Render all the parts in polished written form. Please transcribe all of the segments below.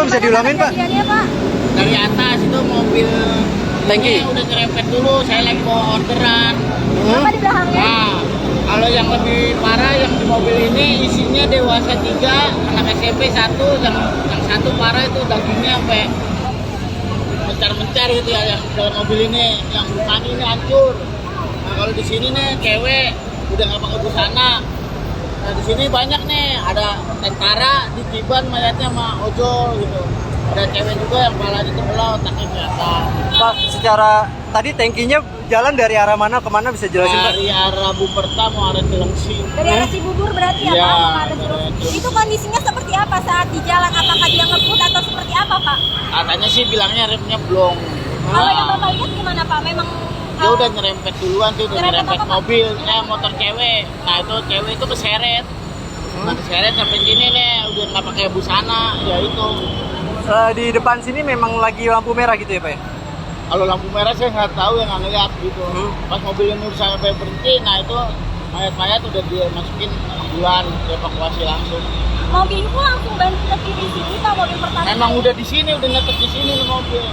bisa diulangin Pak? Kejadiannya Pak. Dari atas itu mobil Tangki. ini udah nyerempet dulu, saya lagi bawa orderan. Bapak di belakangnya. Nah, kalau yang lebih parah yang di mobil ini isinya dewasa 3, anak SMP 1, yang satu parah itu dagingnya sampai mencar-mencar gitu ya, yang dalam mobil ini, yang lukanya ini hancur. Nah, kalau di sini nih cewek udah nggak pakai busana. Nah, di sini banyak nih, ada tentara ditiban mayatnya sama ojol gitu. Ada cewek juga yang kepalanya terbelah, otaknya ke atas. Pak, secara tadi tankinya jalan dari arah mana ke mana bisa jelasin Pak? Dari arah Buperta mau arah Cilengsi. Dari arah Cibubur berarti ya Iya, Pak? Mau ada dari Cilengsi. Itu kondisinya seperti apa saat di jalan? Apakah dia ngebut atau seperti apa Pak? Katanya sih bilangnya remnya blong. Kalau yang Bapak lihat gimana Pak? Memang Dia udah nyerempet duluan tuh, udah Nyerempet nyerempet apa, Pak? mobil, motor cewek. Nah itu cewek itu keseret. Nah, keseret sampai sini nih, udah nggak pakai busana, ya itu. Di depan sini memang lagi lampu merah gitu ya Pak ya? Kalau lampu merah saya nggak tahu, yang nggak ngeliat gitu. Pas mobilnya nur sampai berhenti, nah itu mayat-mayat udah dia masukin ambulan, dievakuasi langsung. mobil itu langsung berhenti di sini Pak, mobil pertama. Memang udah di sini, udah nyetek di sini nih mobil.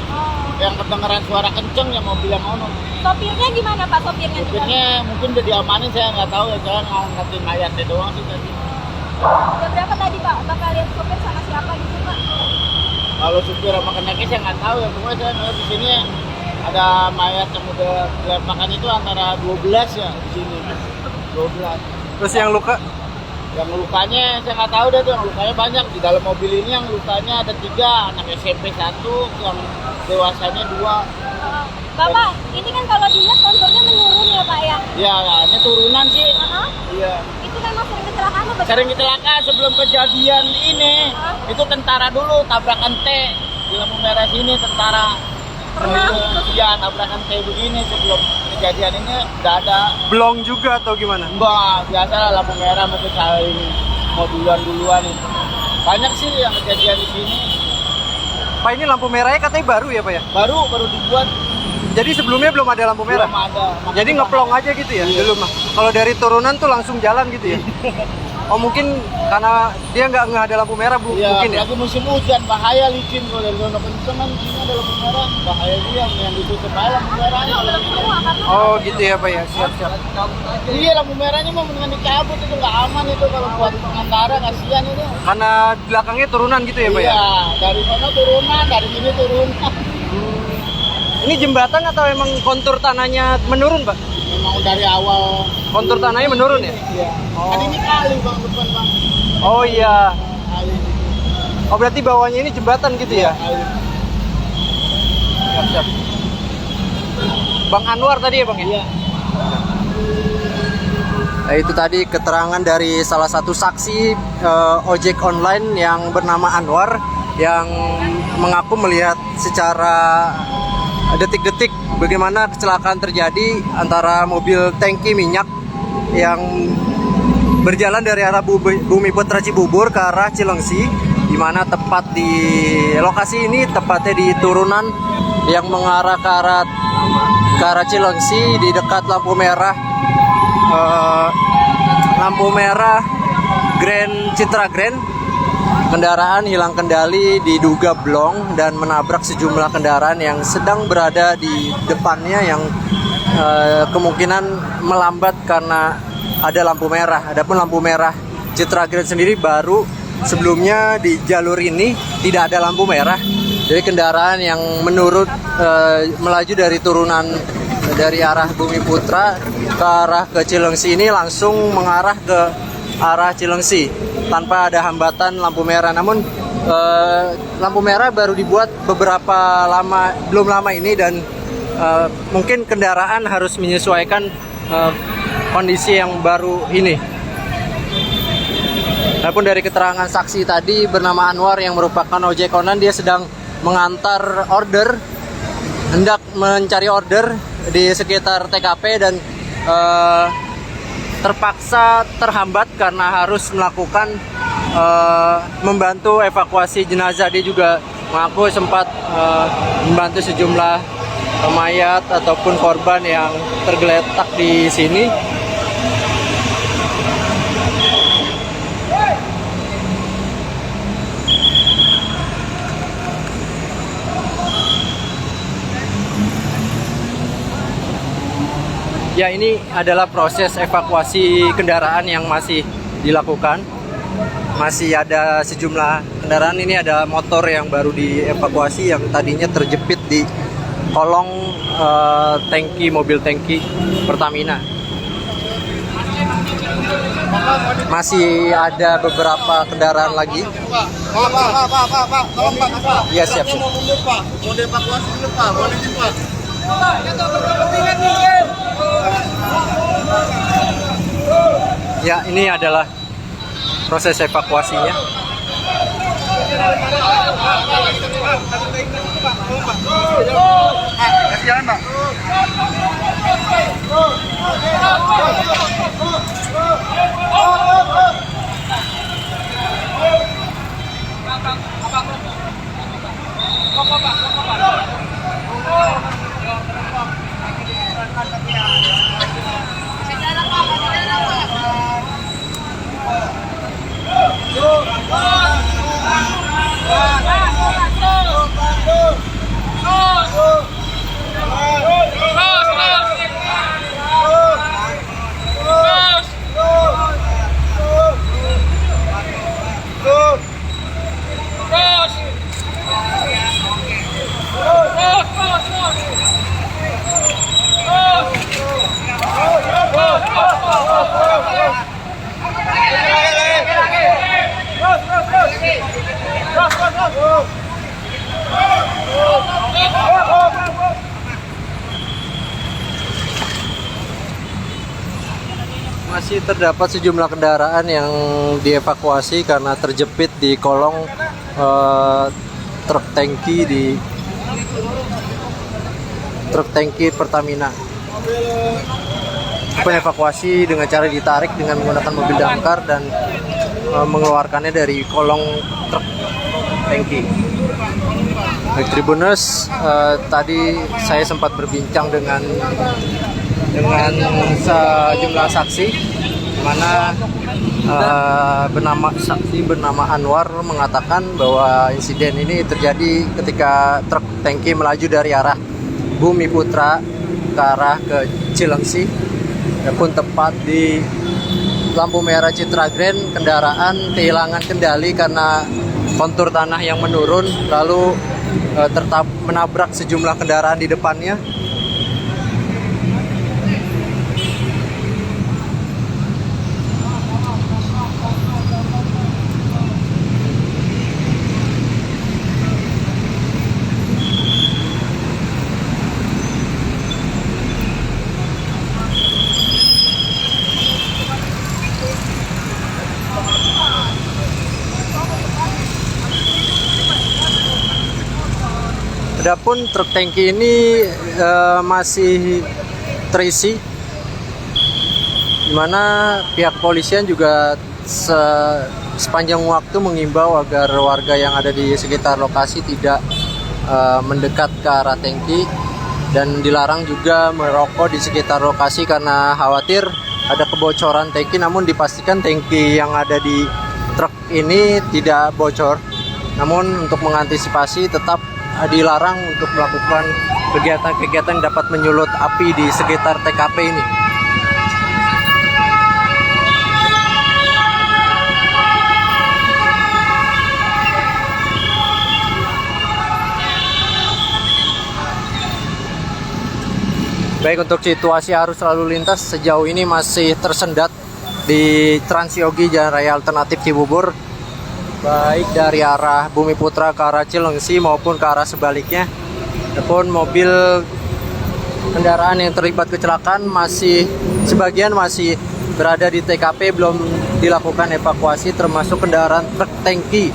Yang kedengeran suara kenceng ya mobil yang ono. Sopirnya gimana Pak? Sopirnya juga? Sopirnya mungkin udah diamanin, saya nggak tahu ya, saya ngangkatin mayatnya doang sih tadi. Jam berapa tadi Pak? Bapak lihat sopir sama siapa gitu Pak? Kalau supir sama keneknya saya nggak tahu ya, pokoknya saya ngeliat di sini ada mayat yang udah dilempakan itu antara 12 ya di sini. 12. Terus yang luka? Yang lukanya saya nggak tahu deh tuh, yang lukanya banyak. Di dalam mobil ini yang lukanya ada 3, anak SMP 1, yang dewasanya 2. Bapak, ini kan kalau dilihat konturnya menurun ya Pak ya? Ya, ini turunan sih. Iya. Itu memang sering kecelakaan atau bagaimana? Sering kecelakaan sebelum kejadian ini. Itu tentara dulu tabrakan T di lampu merah sini, tentara. Iya, tabrakan T begini sebelum kejadian ini udah ada. Blong juga atau gimana? Enggak, biasa lah lampu merah mungkin saling mau duluan itu. Banyak sih yang kejadian di sini. Pak, ini lampu merahnya katanya baru ya Pak ya? Baru dibuat. Jadi sebelumnya belum ada lampu merah? Belum ada. Jadi ngeplong aja gitu ya? Iya. Dulu mah. Kalau dari turunan tuh langsung jalan gitu ya? Oh mungkin karena dia nggak ada lampu merah Iya, mungkin ya? apalagi musim hujan bahaya licin, kalau dari zona kenceng kan sini ada lampu merah, bahaya dia yang ditutup aja lampu merahnya kalau hujan. Oh gitu ya Pak ya? Siap. Iya, lampu merahnya mah mendingan dicabut, itu nggak aman itu kalau buat pengendara, kasihan itu. Karena belakangnya turunan gitu ya Pak ya? Iya, dari sana turunan, dari sini turunan. Ini jembatan atau emang kontur tanahnya menurun Pak? Memang dari awal Kontur tanahnya menurun ya? Iya. Oh. Kan ini kali bang, depan bang. Oh iya. Kali. Oh berarti bawahnya ini jembatan gitu ya? Kali. Siap. Bang Anwar tadi ya Bang ya? Iya. Nah, itu tadi keterangan dari salah satu saksi ojek online yang bernama Anwar yang mengaku melihat secara detik-detik bagaimana kecelakaan terjadi antara mobil tangki minyak yang berjalan dari arah Bumi Putra Cibubur ke arah Cilengsi, di mana tepat di lokasi ini tepatnya di turunan yang mengarah ke arah Cilengsi di dekat lampu merah Grand Citra Grand. Kendaraan hilang kendali diduga blong dan menabrak sejumlah kendaraan yang sedang berada di depannya yang kemungkinan melambat karena ada lampu merah. Adapun lampu merah Citra Grand sendiri baru, sebelumnya di jalur ini tidak ada lampu merah. Jadi kendaraan yang melaju dari turunan dari arah Bumi Putra ke Cilengsi ini langsung mengarah ke arah Cilengsi tanpa ada hambatan lampu merah. Namun lampu merah baru dibuat belum lama ini dan mungkin kendaraan harus menyesuaikan kondisi yang baru ini. Adapun dari keterangan saksi tadi bernama Anwar yang merupakan ojek online, dia sedang mengantar order, hendak mencari order di sekitar TKP dan terpaksa terhambat karena harus melakukan membantu evakuasi jenazah. Dia juga mengaku sempat membantu sejumlah mayat ataupun korban yang tergeletak di sini. Ya, ini adalah proses evakuasi kendaraan yang masih dilakukan. Masih ada sejumlah kendaraan, ini ada motor yang baru dievakuasi yang tadinya terjepit di kolong tangki, mobil tangki Pertamina. Masih ada beberapa kendaraan lagi. Pak, tolong Pak. Iya, siap. Mau mundur Pak, mau dievakuasi dulu Pak, boleh nih Pak. Ya, ini adalah proses evakuasinya. Kasih jalan Pak. Masih terdapat sejumlah kendaraan yang dievakuasi karena terjepit di kolong truk tangki Pertamina. Evakuasi dengan cara ditarik dengan menggunakan mobil damkar dan mengeluarkannya dari kolong truk tangki. Baik Tribuners, tadi saya sempat berbincang dengan sejumlah saksi, mana saksi bernama Anwar mengatakan bahwa insiden ini terjadi ketika truk tangki melaju dari arah Bumi Putra ke arah ke Cilengsi. Adapun tepat di lampu merah Citra Grand, kendaraan kehilangan kendali karena kontur tanah yang menurun, lalu menabrak sejumlah kendaraan di depannya. Adapun truk tangki ini masih terisi, di mana pihak kepolisian juga sepanjang waktu mengimbau agar warga yang ada di sekitar lokasi tidak mendekat ke arah tangki, dan dilarang juga merokok di sekitar lokasi karena khawatir ada kebocoran tangki. Namun dipastikan tangki yang ada di truk ini tidak bocor. Namun untuk mengantisipasi tetap dilarang untuk melakukan kegiatan-kegiatan yang dapat menyulut api di sekitar TKP ini. Baik, untuk situasi arus lalu lintas sejauh ini masih tersendat di Trans Yogi Jalan Raya Alternatif Cibubur, baik dari arah Bumi Putra ke arah Cilengsi maupun ke arah sebaliknya. Adapun mobil kendaraan yang terlibat kecelakaan sebagian masih berada di TKP, belum dilakukan evakuasi, termasuk kendaraan truk tangki.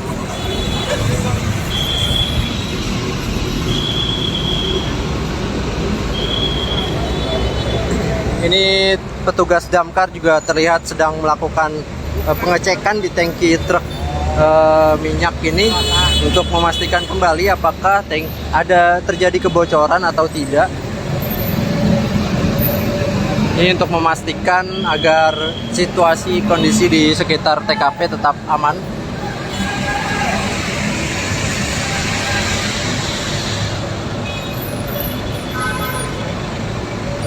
Ini petugas damkar juga terlihat sedang melakukan pengecekan di tangki truk minyak ini untuk memastikan kembali apakah ada terjadi kebocoran atau tidak. Ini untuk memastikan agar situasi kondisi di sekitar TKP tetap aman.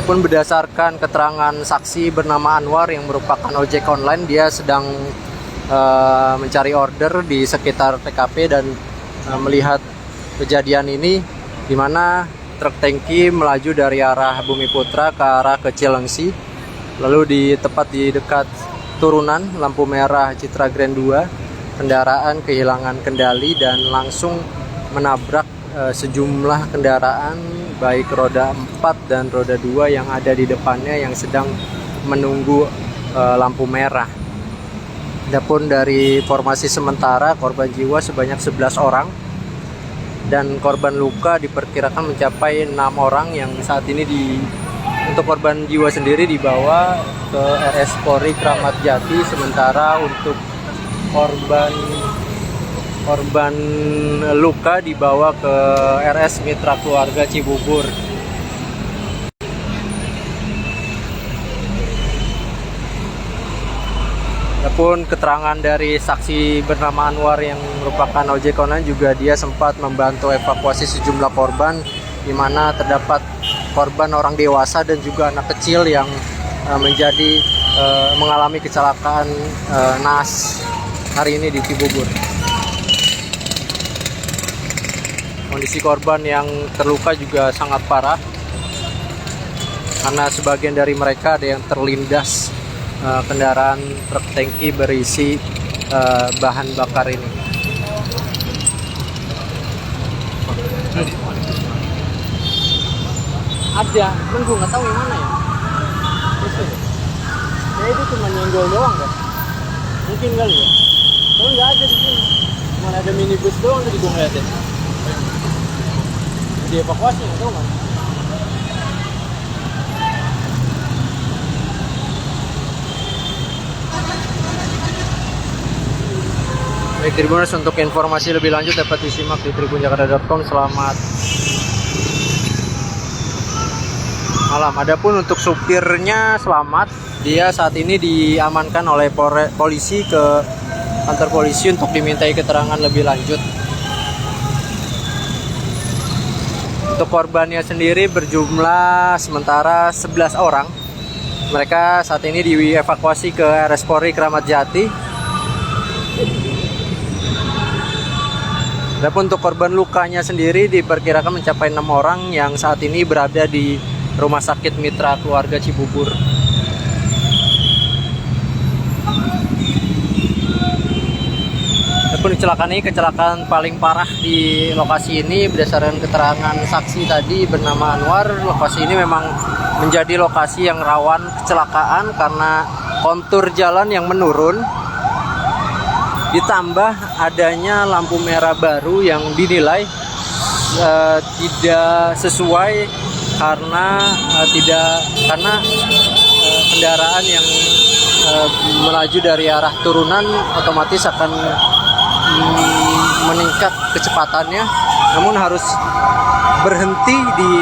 Pun berdasarkan keterangan saksi bernama Anwar yang merupakan ojek online, dia sedang mencari order di sekitar TKP dan melihat kejadian ini di mana truk tangki melaju dari arah Bumi Putra ke arah ke Cilengsi, lalu tepat di dekat turunan lampu merah Citra Grand 2, kendaraan kehilangan kendali dan langsung menabrak sejumlah kendaraan baik roda 4 dan roda 2 yang ada di depannya yang sedang menunggu lampu merah. Adapun dari informasi sementara, korban jiwa sebanyak 11 orang dan korban luka diperkirakan mencapai 6 orang yang saat ini untuk korban jiwa sendiri dibawa ke RS Polri Kramat Jati, sementara untuk korban luka dibawa ke RS Mitra Keluarga Cibubur. Adapun keterangan dari saksi bernama Anwar yang merupakan ojek online juga, dia sempat membantu evakuasi sejumlah korban, di mana terdapat korban orang dewasa dan juga anak kecil yang mengalami kecelakaan naas hari ini di Cibubur. Kondisi korban yang terluka juga sangat parah karena sebagian dari mereka ada yang terlindas kendaraan truk tangki berisi bahan bakar ini. Ada, nunggu nggak tahu yang mana ya. Ya itu cuma nyenggol doang kan? Mungkin kali ya. Tapi nggak ada di sini. Cuma ada minibus doang tadi gue ngeliatin. Dievakuasi nggak tahu kan? Baik Tribuners, untuk informasi lebih lanjut dapat disimak di tribunjakarta.com. Selamat malam. Adapun untuk supirnya selamat, dia saat ini diamankan oleh polisi ke kantor polisi untuk dimintai keterangan lebih lanjut. Untuk korbannya sendiri berjumlah sementara 11 orang. Mereka saat ini dievakuasi ke RS Polri Kramat Jati. Adapun untuk korban lukanya sendiri diperkirakan mencapai 6 orang yang saat ini berada di Rumah Sakit Mitra Keluarga Cibubur. Adapun kecelakaan paling parah di lokasi ini berdasarkan keterangan saksi tadi bernama Anwar. Lokasi ini memang menjadi lokasi yang rawan kecelakaan karena kontur jalan yang menurun, ditambah adanya lampu merah baru yang dinilai tidak sesuai karena kendaraan yang melaju dari arah turunan otomatis akan meningkat kecepatannya, namun harus berhenti di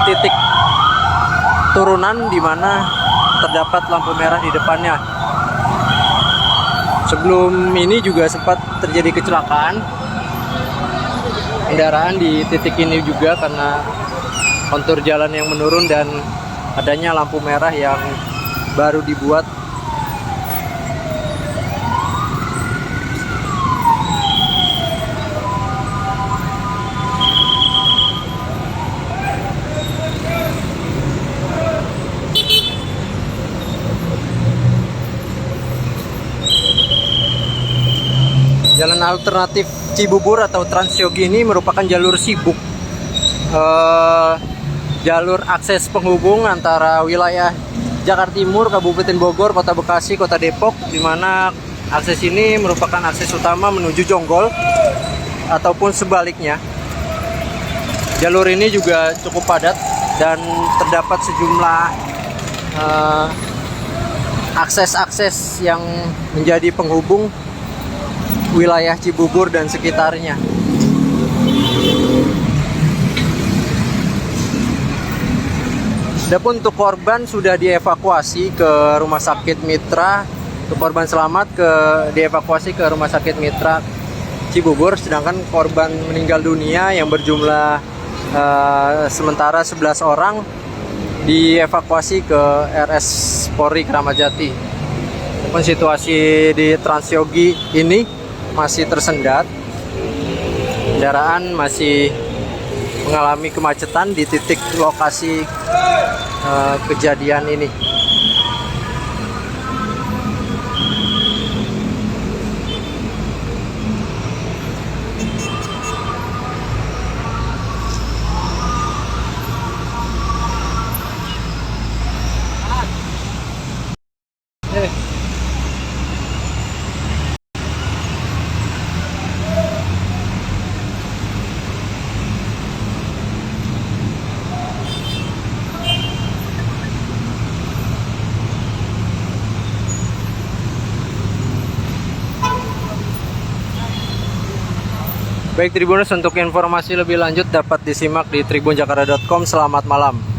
titik turunan di mana terdapat lampu merah di depannya. Sebelum ini juga sempat terjadi kecelakaan kendaraan di titik ini juga karena kontur jalan yang menurun dan adanya lampu merah yang baru dibuat. Jalan alternatif Cibubur atau Transyogi ini merupakan jalur sibuk, jalur akses penghubung antara wilayah Jakarta Timur, Kabupaten Bogor, Kota Bekasi, Kota Depok, di mana akses ini merupakan akses utama menuju Jonggol ataupun sebaliknya. Jalur ini juga cukup padat dan terdapat sejumlah akses-akses yang menjadi penghubung wilayah Cibubur dan sekitarnya. Adapun untuk korban sudah dievakuasi ke Rumah Sakit Mitra. Untuk korban selamat dievakuasi ke Rumah Sakit Mitra Cibubur, sedangkan korban meninggal dunia yang berjumlah sementara 11 orang dievakuasi ke RS Polri Kramat Jati. Walaupun situasi di Transyogi ini masih tersendat, kendaraan masih mengalami kemacetan di titik lokasi kejadian ini. Baik Tribuners, untuk informasi lebih lanjut dapat disimak di tribunjakarta.com. Selamat malam.